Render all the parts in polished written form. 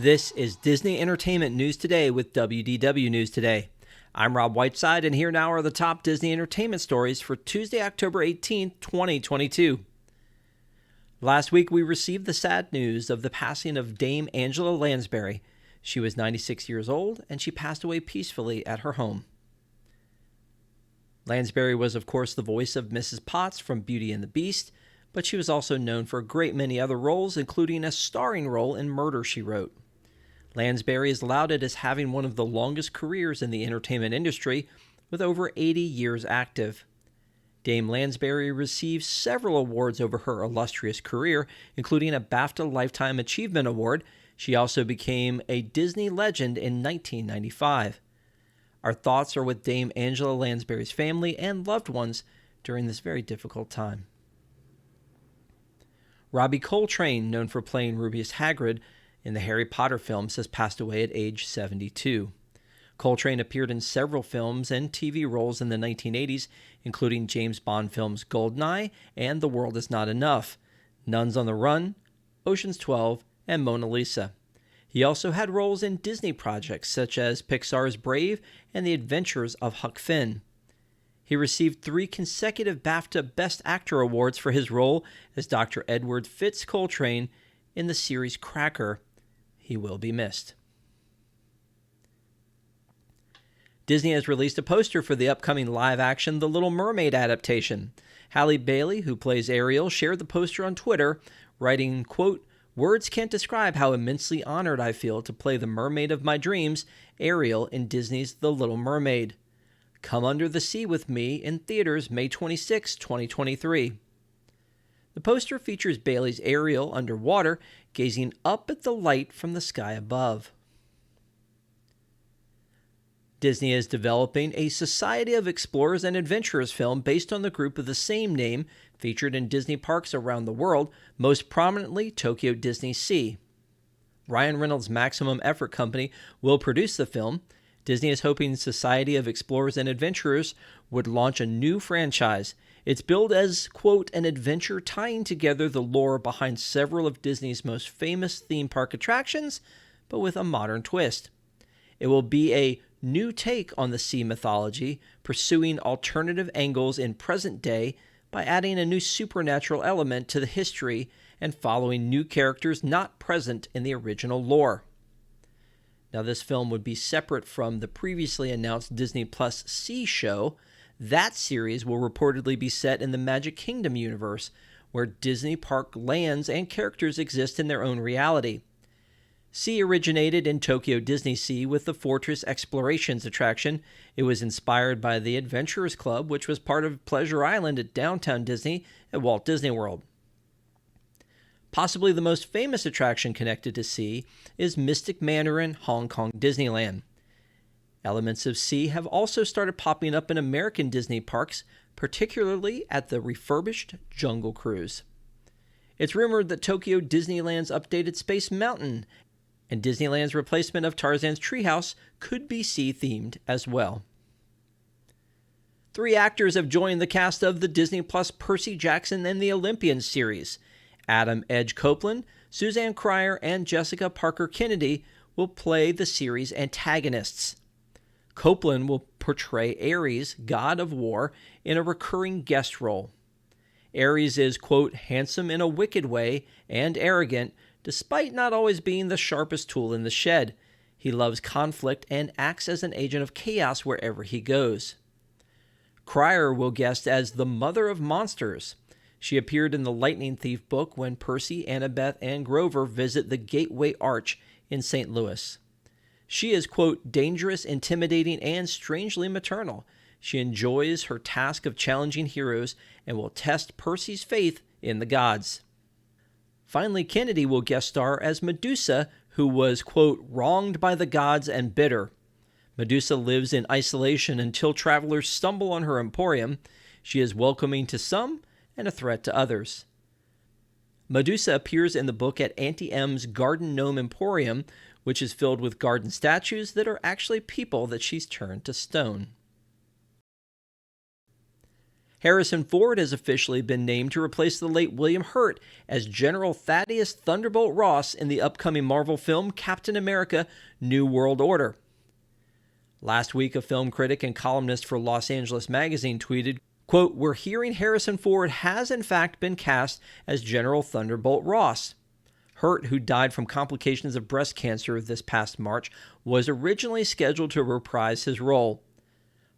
This is Disney Entertainment News Today with WDW News Today. I'm Rob Whiteside, and here now are the top Disney entertainment stories for Tuesday, October 18, 2022. Last week, we received the sad news of the passing of Dame Angela Lansbury. She was 96 years old, and she passed away peacefully at her home. Lansbury was, of course, the voice of Mrs. Potts from Beauty and the Beast, but she was also known for a great many other roles, including a starring role in Murder, She Wrote. Lansbury is lauded as having one of the longest careers in the entertainment industry, with over 80 years active. Dame Lansbury received several awards over her illustrious career, including a BAFTA Lifetime Achievement Award. She also became a Disney legend in 1995. Our thoughts are with Dame Angela Lansbury's family and loved ones during this very difficult time. Robbie Coltrane, known for playing Rubeus Hagrid in the Harry Potter films, has passed away at age 72. Coltrane appeared in several films and TV roles in the 1980s, including James Bond films Goldeneye and The World Is Not Enough, Nuns on the Run, Ocean's 12, and Mona Lisa. He also had roles in Disney projects such as Pixar's Brave and The Adventures of Huck Finn. He received 3 consecutive BAFTA Best Actor awards for his role as Dr. Edward Fitz Coltrane in the series Cracker. He will be missed. Disney has released a poster for the upcoming live-action The Little Mermaid adaptation. Halle Bailey, who plays Ariel, shared the poster on Twitter, writing, quote, "Words can't describe how immensely honored I feel to play the mermaid of my dreams, Ariel, in Disney's The Little Mermaid. Come Under the Sea with me in theaters May 26, 2023. The poster features Bailey's Ariel underwater, gazing up at the light from the sky above. Disney is developing a Society of Explorers and Adventurers film based on the group of the same name featured in Disney parks around the world, most prominently Tokyo Disney Sea. Ryan Reynolds' Maximum Effort Company will produce the film. Disney is hoping Society of Explorers and Adventurers would launch a new franchise. It's billed as, quote, an adventure tying together the lore behind several of Disney's most famous theme park attractions, but with a modern twist. It will be a new take on the sea mythology, pursuing alternative angles in present day by adding a new supernatural element to the history and following new characters not present in the original lore. Now, this film would be separate from the previously announced Disney Plus Sea show. That series will reportedly be set in the Magic Kingdom universe, where Disney park lands and characters exist in their own reality. Sea originated in Tokyo Disney Sea with the Fortress Explorations attraction. It was inspired by the Adventurers Club, which was part of Pleasure Island at Downtown Disney at Walt Disney World. Possibly the most famous attraction connected to Sea is Mystic Manor in Hong Kong Disneyland. Elements of Sea have also started popping up in American Disney parks, particularly at the refurbished Jungle Cruise. It's rumored that Tokyo Disneyland's updated Space Mountain and Disneyland's replacement of Tarzan's Treehouse could be sea-themed as well. 3 actors have joined the cast of the Disney Plus Percy Jackson and the Olympians series. Adam Edge Copeland, Suzanne Cryer, and Jessica Parker Kennedy will play the series' antagonists. Copeland will portray Ares, god of war, in a recurring guest role. Ares is, quote, handsome in a wicked way and arrogant, despite not always being the sharpest tool in the shed. He loves conflict and acts as an agent of chaos wherever he goes. Cryer will guest as the Mother of Monsters. She appeared in the Lightning Thief book when Percy, Annabeth, and Grover visit the Gateway Arch in St. Louis. She is, quote, dangerous, intimidating, and strangely maternal. She enjoys her task of challenging heroes and will test Percy's faith in the gods. Finally, Kennedy will guest star as Medusa, who was, quote, wronged by the gods and bitter. Medusa lives in isolation until travelers stumble on her emporium. She is welcoming to some and a threat to others. Medusa appears in the book at Auntie M's Garden Gnome Emporium, which is filled with garden statues that are actually people that she's turned to stone. Harrison Ford has officially been named to replace the late William Hurt as General Thaddeus Thunderbolt Ross in the upcoming Marvel film Captain America: New World Order. Last week, a film critic and columnist for Los Angeles Magazine tweeted, quote, "We're hearing Harrison Ford has in fact been cast as General Thunderbolt Ross." Hurt, who died from complications of breast cancer this past March, was originally scheduled to reprise his role.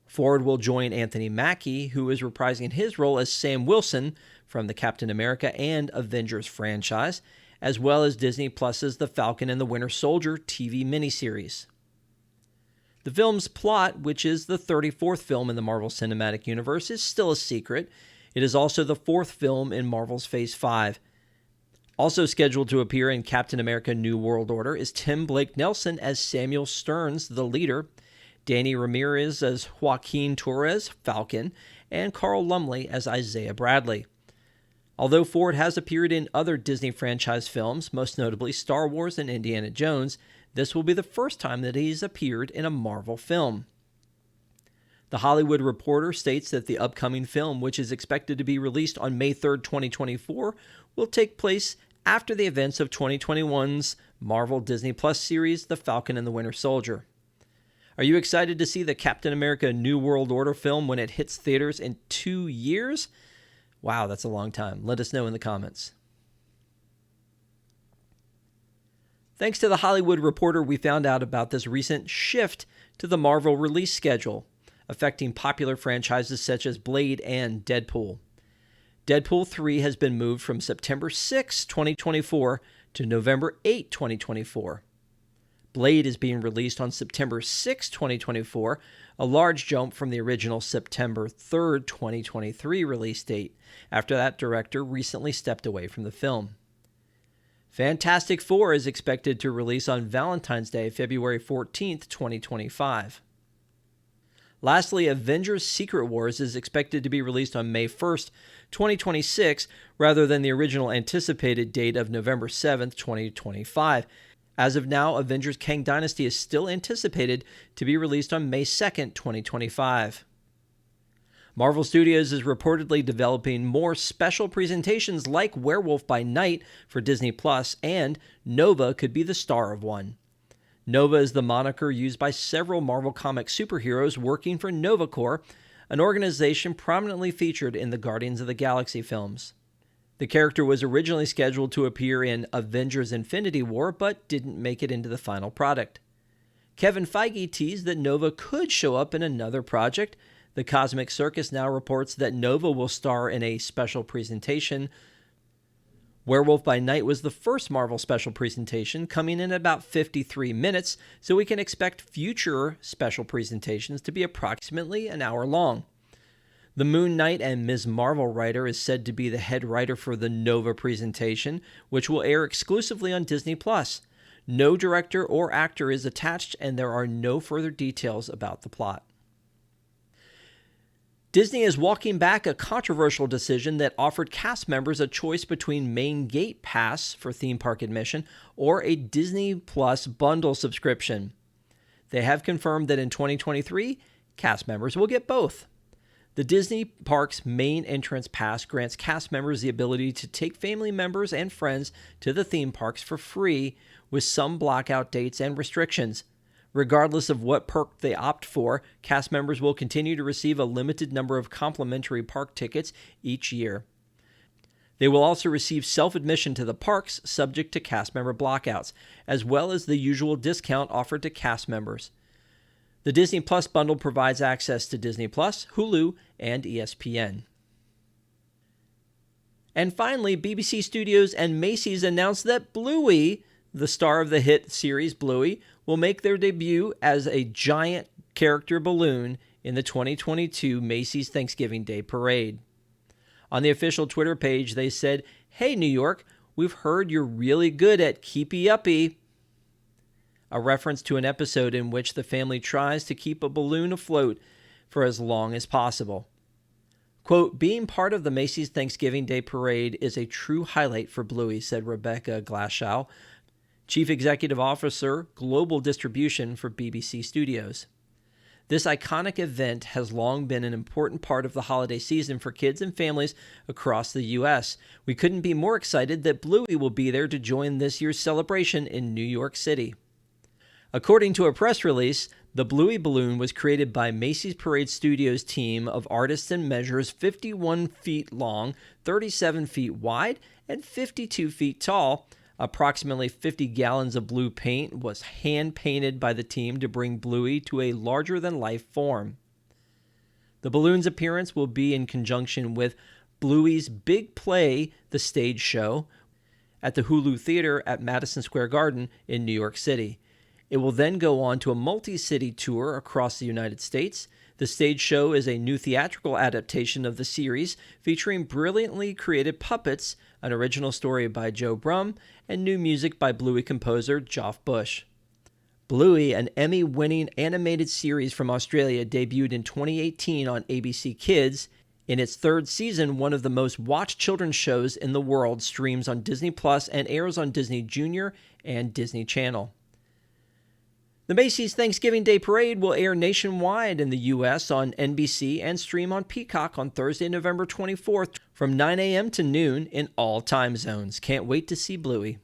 Ford will join Anthony Mackie, who is reprising his role as Sam Wilson from the Captain America and Avengers franchise, as well as Disney Plus's The Falcon and the Winter Soldier TV miniseries. The film's plot, which is the 34th film in the Marvel Cinematic Universe, is still a secret. It is also the 4th film in Marvel's Phase 5. Also scheduled to appear in Captain America: New World Order is Tim Blake Nelson as Samuel Stearns, the leader, Danny Ramirez as Joaquin Torres, Falcon, and Carl Lumley as Isaiah Bradley. Although Ford has appeared in other Disney franchise films, most notably Star Wars and Indiana Jones, this will be the first time that he's appeared in a Marvel film. The Hollywood Reporter states that the upcoming film, which is expected to be released on May 3rd, 2024, will take place after the events of 2021's Marvel Disney Plus series, The Falcon and the Winter Soldier. Are you excited to see the Captain America: New World Order film when it hits theaters in 2 years? Wow, that's a long time. Let us know in the comments. Thanks to The Hollywood Reporter, we found out about this recent shift to the Marvel release schedule, affecting popular franchises such as Blade and Deadpool. Deadpool 3 has been moved from September 6, 2024 to November 8, 2024. Blade is being released on September 6, 2024, a large jump from the original September 3, 2023 release date, after that director recently stepped away from the film. Fantastic Four is expected to release on Valentine's Day, February 14, 2025. Lastly, Avengers: Secret Wars is expected to be released on May 1st, 2026, rather than the original anticipated date of November 7th, 2025. As of now, Avengers: Kang Dynasty is still anticipated to be released on May 2nd, 2025. Marvel Studios is reportedly developing more special presentations like Werewolf by Night for Disney Plus, and Nova could be the star of one. Nova is the moniker used by several Marvel comic superheroes working for Nova Corps, an organization prominently featured in the Guardians of the Galaxy films. The character was originally scheduled to appear in Avengers: Infinity War, but didn't make it into the final product. Kevin Feige teased that Nova could show up in another project. The Cosmic Circus now reports that Nova will star in a special presentation. Werewolf by Night was the first Marvel special presentation, coming in at about 53 minutes, so we can expect future special presentations to be approximately an hour long. The Moon Knight and Ms. Marvel writer is said to be the head writer for the Nova presentation, which will air exclusively on Disney+. No director or actor is attached, and there are no further details about the plot. Disney is walking back a controversial decision that offered cast members a choice between Main Gate Pass for theme park admission or a Disney Plus bundle subscription. They have confirmed that in 2023, cast members will get both. The Disney Parks Main Entrance Pass grants cast members the ability to take family members and friends to the theme parks for free, with some blackout dates and restrictions. Regardless of what perk they opt for, cast members will continue to receive a limited number of complimentary park tickets each year. They will also receive self-admission to the parks, subject to cast member blockouts, as well as the usual discount offered to cast members. The Disney Plus bundle provides access to Disney Plus, Hulu, and ESPN. And finally, BBC Studios and Macy's announced that Bluey, the star of the hit series Bluey, will make their debut as a giant character balloon in the 2022 Macy's Thanksgiving Day Parade. On the official Twitter page, they said, "Hey, New York, we've heard you're really good at keepy uppy," a reference to an episode in which the family tries to keep a balloon afloat for as long as possible. Quote, "Being part of the Macy's Thanksgiving Day Parade is a true highlight for Bluey," said Rebecca Glashow, Chief Executive Officer, Global Distribution for BBC Studios. This iconic event has long been an important part of the holiday season for kids and families across the U.S. We couldn't be more excited that Bluey will be there to join this year's celebration in New York City. According to a press release, the Bluey balloon was created by Macy's Parade Studios team of artists and measures 51 feet long, 37 feet wide, and 52 feet tall. Approximately 50 gallons of blue paint was hand-painted by the team to bring Bluey to a larger-than-life form. The balloon's appearance will be in conjunction with Bluey's big play, The Stage Show, at the Hulu Theater at Madison Square Garden in New York City. It will then go on to a multi-city tour across the United States. The Stage Show is a new theatrical adaptation of the series featuring brilliantly created puppets, an original story by Joe Brum, and new music by Bluey composer Geoff Bush. Bluey, an Emmy-winning animated series from Australia, debuted in 2018 on ABC Kids. In its third season, one of the most watched children's shows in the world streams on Disney Plus and airs on Disney Junior and Disney Channel. The Macy's Thanksgiving Day Parade will air nationwide in the U.S. on NBC and stream on Peacock on Thursday, November 24th from 9 a.m. to noon in all time zones. Can't wait to see Bluey.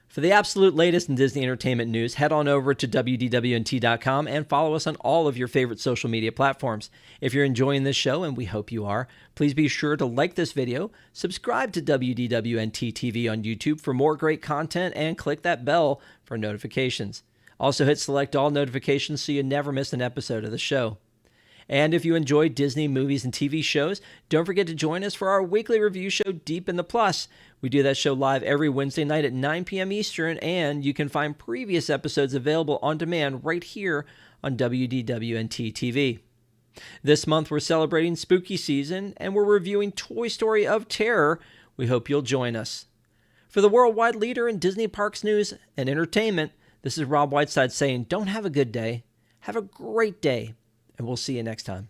For the absolute latest in Disney entertainment news, head on over to WDWNT.com and follow us on all of your favorite social media platforms. If you're enjoying this show, and we hope you are, please be sure to like this video, subscribe to WDWNT TV on YouTube for more great content, and click that bell for notifications. Also hit select all notifications so you never miss an episode of the show. And if you enjoy Disney movies and TV shows, don't forget to join us for our weekly review show, Deep in the Plus. We do that show live every Wednesday night at 9 p.m. Eastern, and you can find previous episodes available on demand right here on WDWNT TV. This month we're celebrating spooky season, and we're reviewing Toy Story of Terror. We hope you'll join us. For the worldwide leader in Disney parks news and entertainment, this is Rob Whiteside saying, don't have a good day, have a great day, and we'll see you next time.